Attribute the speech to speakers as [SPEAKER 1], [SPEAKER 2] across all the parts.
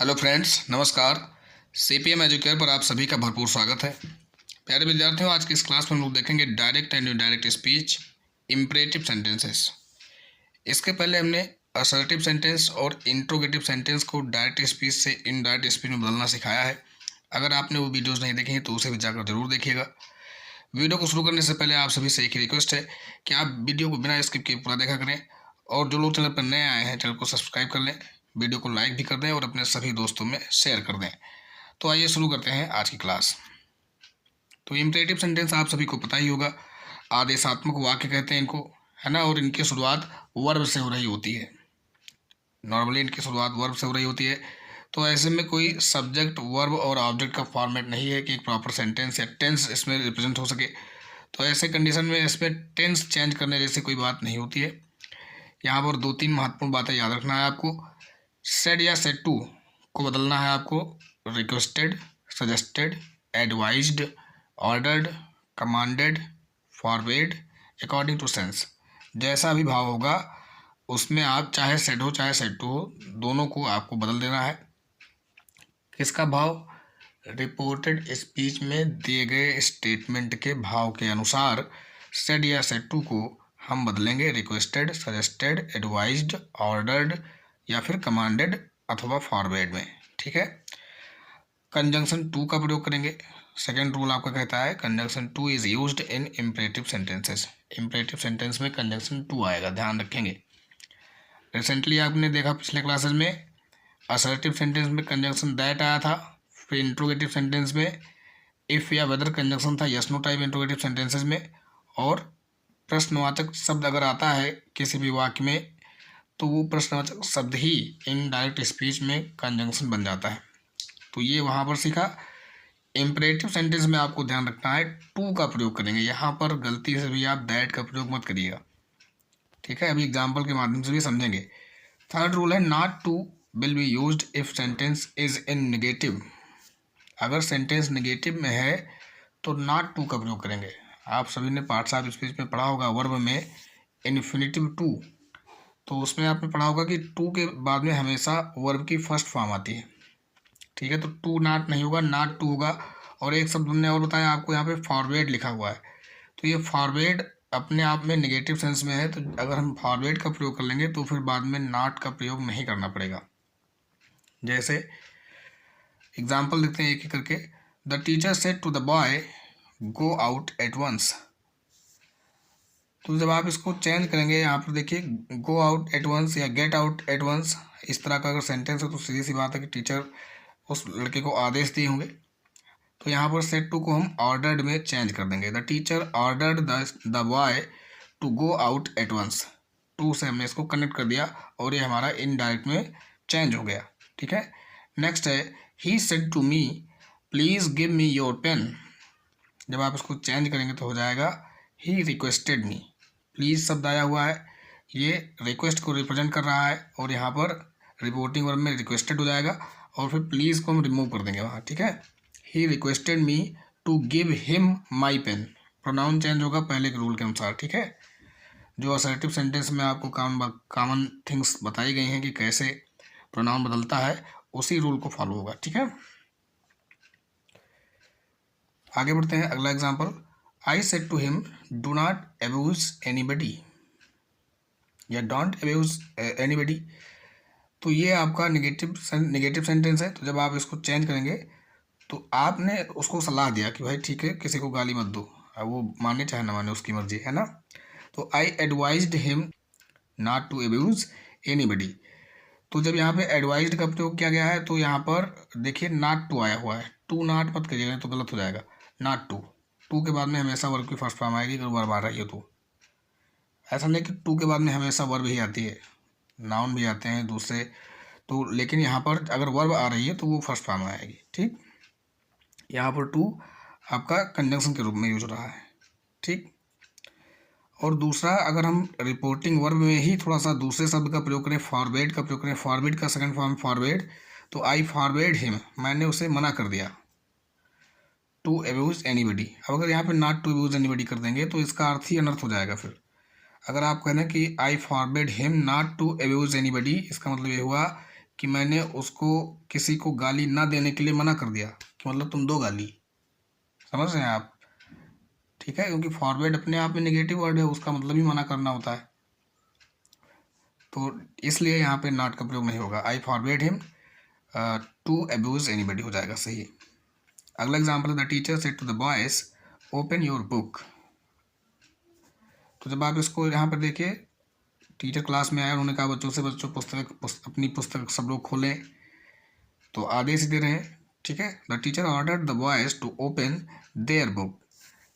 [SPEAKER 1] Hello friends, नमस्कार। CPM educare पर आप सभी का भरपूर स्वागत है। प्यारे विद्यार्थियों, आज की इस क्लास में हम लोग देखेंगे direct and indirect speech, imperative sentences. इसके पहले हमने असर्टिव सेंटेंस और इंट्रोगेटिव सेंटेंस को डायरेक्ट स्पीच से इनडायरेक्ट स्पीच में बदलना सिखाया है। अगर आपने वो वीडियोज़ नहीं देखे हैं तो उसे भी जाकर जरूर देखिएगा। वीडियो को शुरू करने से पहले आप सभी से एक ही रिक्वेस्ट है कि आप वीडियो को बिना स्किप किए पूरा देखा करें, और जो लोग चैनल पर नए आए हैं चैनल को सब्सक्राइब कर लें, वीडियो को लाइक भी कर दें और अपने सभी दोस्तों में शेयर कर दें। तो आइए शुरू करते हैं आज की क्लास। तो इम्परेटिव सेंटेंस आप सभी को पता ही होगा, आदेशात्मक वाक्य कहते हैं इनको, है ना। और इनकी शुरुआत वर्ब से हो रही होती है। नॉर्मली इनकी शुरुआत वर्ब से हो रही होती है। तो ऐसे में कोई सब्जेक्ट, वर्ब और ऑब्जेक्ट का फॉर्मेट नहीं है कि एक प्रॉपर सेंटेंस या टेंस इसमें रिप्रेजेंट हो सके। तो ऐसे कंडीशन में इसमें टेंस चेंज करने जैसी कोई बात नहीं होती है। यहाँ पर दो तीन महत्वपूर्ण बातें याद रखना है आपको। सेड या सेड टू को बदलना है आपको requested, suggested, advised, ordered, commanded, forward, according to sense. जैसा भी भाव होगा उसमें आप चाहे सेड हो चाहे सेड टू हो, दोनों को आपको बदल देना है। किसका भाव? रिपोर्टेड स्पीच में दिए गए स्टेटमेंट के भाव के अनुसार सेड या सेड टू को हम बदलेंगे रिक्वेस्टेड, सजेस्टेड, एडवाइज्ड, ऑर्डर्ड या फिर कमांडेड अथवा फॉरवर्ड में। ठीक है। कंजंक्शन टू का प्रयोग करेंगे। सेकेंड रूल आपका कहता है conjunction to is used in imperative sentences. Imperative sentence में कंजंक्शन टू आएगा, ध्यान रखेंगे। रिसेंटली आपने देखा पिछले क्लासेस में असर्टिव सेंटेंस में कंजंक्शन दैट आया था, फिर इंट्रोगेटिव सेंटेंस में इफ़ या वेदर कंजंक्शन था yes no type interrogative sentences में। और प्रश्नवाचक शब्द अगर आता है किसी भी वाक्य में तो वो प्रश्नवाचक शब्द ही इनडायरेक्ट स्पीच में कंजंक्शन बन जाता है। तो ये वहाँ पर सीखा। इम्परेटिव सेंटेंस में आपको ध्यान रखना है टू का प्रयोग करेंगे। यहाँ पर गलती से भी आप दैट का प्रयोग मत करिएगा। ठीक है, अभी एग्जाम्पल के माध्यम से भी समझेंगे। थर्ड रूल है not to will be used if sentence is in negative. अगर सेंटेंस नेगेटिव में है तो नॉट टू का प्रयोग करेंगे। आप सभी ने पार्ट्स ऑफ स्पीच में पढ़ा होगा वर्ब में इन्फिनिटिव टू, तो उसमें आपने पढ़ा होगा कि टू के बाद में हमेशा वर्ब की फर्स्ट फॉर्म आती है। ठीक है, तो टू नॉट नहीं होगा, नॉट टू होगा। और एक शब्द हमने और बताया आपको, यहाँ पे फॉरवर्ड लिखा हुआ है। तो ये फॉरवर्ड अपने आप में नेगेटिव सेंस में है, तो अगर हम फॉरवर्ड का प्रयोग कर लेंगे तो फिर बाद में नॉट का प्रयोग नहीं करना पड़ेगा। जैसे एग्जाम्पल देखते हैं एक एक करके। The teacher said to the boy go out at once. तो जब आप इसको चेंज करेंगे, यहाँ पर देखिए गो आउट एट वंस या गेट आउट एट वंस, इस तरह का अगर सेंटेंस है तो सीधी सी बात है कि टीचर उस लड़के को आदेश दिए होंगे। तो यहाँ पर सेड टू को हम ऑर्डर्ड में चेंज कर देंगे। The teacher ordered the boy to go out at once. To से हमने इसको कनेक्ट कर दिया और ये हमारा इनडायरेक्ट में चेंज हो गया। ठीक है। नेक्स्ट है he said to me please give me your pen. जब आप इसको चेंज करेंगे तो हो जाएगा ही रिक्वेस्टेड मी। प्लीज़ शब्द आया हुआ है, ये रिक्वेस्ट को रिप्रेजेंट कर रहा है और यहाँ पर रिपोर्टिंग वर्ब में रिक्वेस्टेड हो जाएगा और फिर प्लीज़ को हम रिमूव कर देंगे वहाँ। ठीक है। He requested me to give him my pen. Pronoun change होगा पहले के रूल के अनुसार। ठीक है। जो असर्टिव सेंटेंस में आपको कॉमन थिंग्स बताई गई हैं कि कैसे प्रोनाउन बदलता है, उसी रूल को फॉलो होगा। ठीक है। आगे बढ़ते हैं। अगला example, I said to him do not abuse anybody या डोंट अब्यूज एनीबडी। तो ये आपका नेगेटिव सेंटेंस है। तो जब आप इसको चेंज करेंगे तो आपने उसको सलाह दिया कि भाई ठीक है किसी को गाली मत दो, अब वो माने चाहे ना माने उसकी मर्जी, है ना। तो I advised him not to abuse anybody. तो जब यहाँ पे एडवाइज्ड का प्रयोग किया गया है तो यहाँ पर देखिए नॉट टू आया हुआ है। टू नॉट मत करिएगा तो गलत हो जाएगा। नॉट टू, टू के बाद में हमेशा वर्ब की फर्स्ट फॉर्म आएगी अगर वर्ब आ रही है तो। ऐसा नहीं कि टू के बाद में हमेशा वर्ब ही आती है, नाउन भी आते हैं दूसरे तो, लेकिन यहाँ पर अगर वर्ब आ रही है तो वो फर्स्ट फॉर्म में आएगी। ठीक, यहाँ पर टू आपका कंजंक्शन के रूप में यूज हो रहा है। ठीक। और दूसरा, अगर हम रिपोर्टिंग वर्ब में ही थोड़ा सा दूसरे शब्द का प्रयोग करें, फॉरवर्ड का प्रयोग करें, फॉरवर्ड का सेकंड फॉर्म फॉरवर्ड, तो आई फॉरवर्ड हिम, मैंने उसे मना कर दिया टू अब्यूज एनीबडी। अब अगर यहाँ पे नॉट टू अब्यूज एनीबडी कर देंगे तो इसका अर्थ ही अनर्थ हो जाएगा। फिर अगर आप कह रहे हैं कि I forward him not to abuse anybody, इसका मतलब ये हुआ कि मैंने उसको किसी को गाली ना देने के लिए मना कर दिया, कि मतलब तुम दो गाली। समझ रहे हैं आप? ठीक है, क्योंकि फॉरवर्ड अपने आप में नेगेटिव वर्ड है, उसका मतलब ही मना करना होता है, तो इसलिए यहाँ पे नॉट का प्रयोग नहीं होगा। I forward him to abuse anybody हो जाएगा सही। अगला एग्जाम्पल है the teacher said to the boys open your book. तो जब आप इसको यहाँ पर देखिए, टीचर क्लास में आए, उन्होंने कहा बच्चों से, बच्चों अपनी पुस्तक सब लोग खोलें, तो आदेश दे रहे हैं। ठीक है, the teacher ordered the boys to open their book.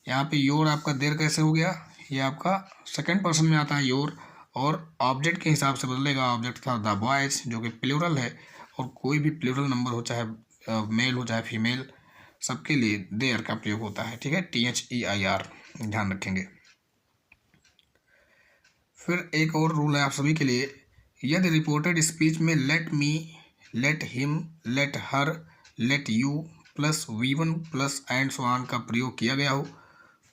[SPEAKER 1] यहाँ पे योर आपका देर कैसे हो गया, ये आपका सेकंड पर्सन में आता है योर, और ऑब्जेक्ट के हिसाब से बदलेगा। ऑब्जेक्ट था द बॉयज जो कि प्लूरल है, और कोई भी प्लूरल नंबर हो, चाहे मेल हो चाहे फीमेल, सबके लिए देयर का प्रयोग होता है। ठीक है, THEIR ध्यान रखेंगे। फिर एक और रूल है आप सभी के लिए, यदि रिपोर्टेड स्पीच में let me, let him, let her, let you plus V1 plus and so on का प्रयोग किया गया हो,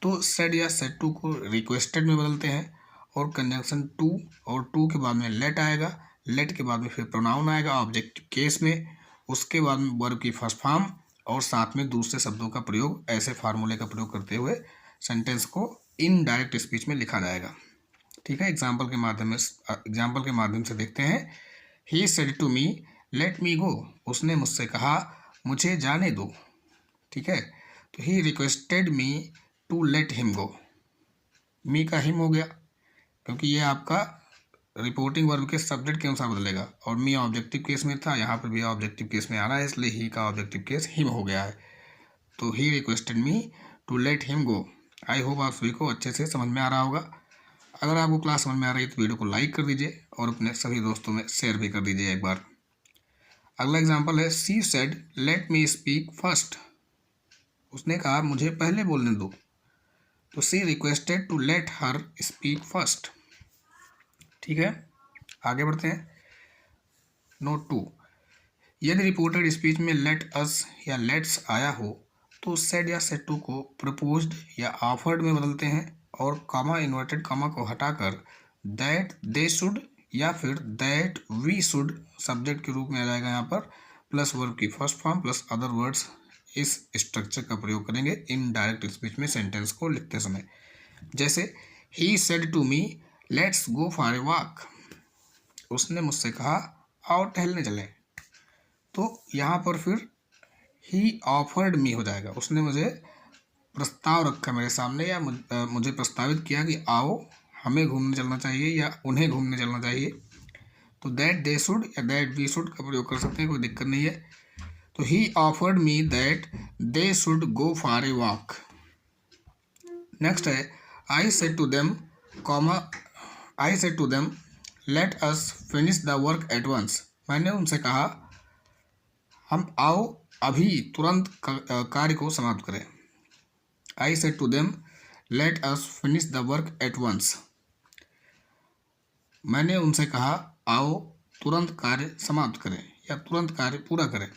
[SPEAKER 1] तो सेड या सेड टू को रिक्वेस्टेड में बदलते हैं, और कंजंक्शन टू, और टू के बाद में लेट आएगा, लेट के बाद में फिर प्रोनाउन आएगा ऑब्जेक्टिव केस में, उसके बाद में वर्ब की फर्स्ट फॉर्म, और साथ में दूसरे शब्दों का प्रयोग, ऐसे फार्मूले का प्रयोग करते हुए सेंटेंस को इनडायरेक्ट स्पीच में लिखा जाएगा। ठीक है, एग्जाम्पल के माध्यम से देखते हैं। He said to me let me go. उसने मुझसे कहा मुझे जाने दो। ठीक है, तो he requested me to let him go. Me का हिम हो गया, क्योंकि ये आपका रिपोर्टिंग वर्ब के सब्जेक्ट के अनुसार बदलेगा, और मी ऑब्जेक्टिव केस में था, यहाँ पर भी ऑब्जेक्टिव केस में आ रहा है, इसलिए ही का ऑब्जेक्टिव केस हिम हो गया है। तो he requested me to let him go. I hope आप सभी को अच्छे से समझ में आ रहा होगा। अगर आपको क्लास समझ में आ रही है तो वीडियो को लाइक कर दीजिए, और अपने सभी दोस्तों में शेयर भी कर दीजिए एक बार। अगला एग्जाम्पल है she said let me speak first. उसने कहा मुझे पहले बोलने दो, तो she requested to let her speak first. ठीक है, आगे बढ़ते हैं। नोट 2, यदि रिपोर्टेड स्पीच में लेट अस या लेट्स आया हो, तो सेड या सेड टू को प्रपोज्ड या ऑफर्ड में बदलते हैं, और कॉमा इन्वर्टेड कॉमा को हटाकर दैट दे शुड या फिर दैट वी शुड सब्जेक्ट के रूप में आ जाएगा यहाँ पर, प्लस वर्ब की first form plus other words. इस स्ट्रक्चर का प्रयोग करेंगे इनडायरेक्ट स्पीच में सेंटेंस को लिखते समय। जैसे he said to me let's go for a walk. उसने मुझसे कहा आओ टहलने चलें। तो यहाँ पर फिर ही ऑफर्ड मी हो जाएगा। उसने मुझे प्रस्ताव रखा मेरे सामने, या मुझे प्रस्तावित किया कि आओ हमें घूमने चलना चाहिए या उन्हें घूमने चलना चाहिए। तो दैट दे शुड या दैट वी शुड का प्रयोग कर सकते हैं, कोई दिक्कत नहीं है। तो he offered me that they should go for a walk. Next है I said to them comma I said to them let us finish the work at once. मैंने उनसे कहा हम आओ अभी तुरंत कार्य को समाप्त करें। I said to them let us finish the work at once. मैंने उनसे कहा आओ तुरंत कार्य समाप्त करें या तुरंत कार्य पूरा करें।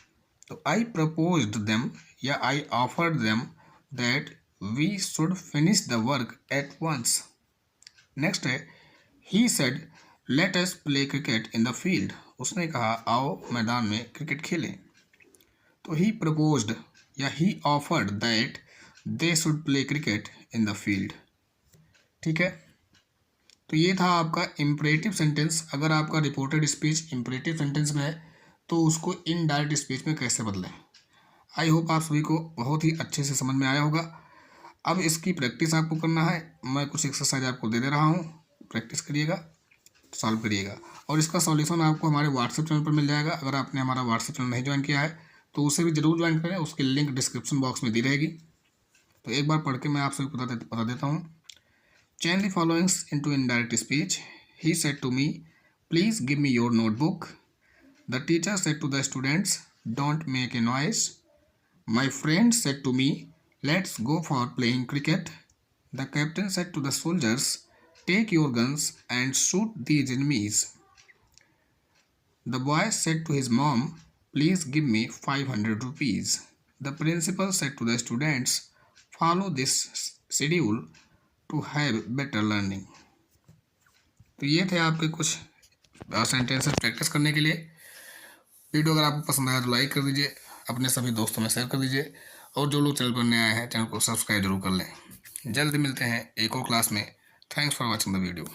[SPEAKER 1] तो आई प्रपोज्ड देम या I offered them that we should finish the work at once. Next है he said let us play cricket in the field. उसने कहा आओ मैदान में क्रिकेट खेलें। तो ही प्रपोज्ड या ही offered that they should play cricket in the field. ठीक है, तो ये था आपका इम्परेटिव सेंटेंस। अगर आपका रिपोर्टेड स्पीच इम्परेटिव सेंटेंस में है तो उसको इनडायरेक्ट स्पीच में कैसे बदलें। आई होप आप सभी को बहुत ही अच्छे से समझ में आया होगा। अब इसकी प्रैक्टिस आपको करना है। मैं कुछ एक्सरसाइज आपको दे रहा हूँ, प्रैक्टिस करिएगा, सॉल्व करिएगा, और इसका सॉल्यूशन आपको हमारे व्हाट्सएप चैनल पर मिल जाएगा। अगर आपने हमारा व्हाट्सएप चैनल नहीं ज्वाइन किया है तो उसे भी जरूर ज्वाइन करें, उसकी लिंक डिस्क्रिप्शन बॉक्स में दी रहेगी। तो एक बार पढ़ के मैं आप सभी बता देता हूँ। Change the followings into indirect speech. He said to me, please give me your notebook. The teacher said to the students, don't make a noise. My friend said to me, let's go for playing cricket. The captain said to the soldiers, take your guns and shoot these enemies. The boy said to his mom, please give me 500 rupees. The principal said to the students, follow this schedule to have better learning. तो ये थे आपके कुछ sentences practice करने के लिए। Video अगर आपको पसंद आया तो लाइक कर दीजिए, अपने सभी दोस्तों में शेयर कर दीजिए, और जो लोग चैनल पर नए आए हैं चैनल को सब्सक्राइब जरूर कर लें। जल्द मिलते हैं एक और क्लास में। Thanks for watching the video.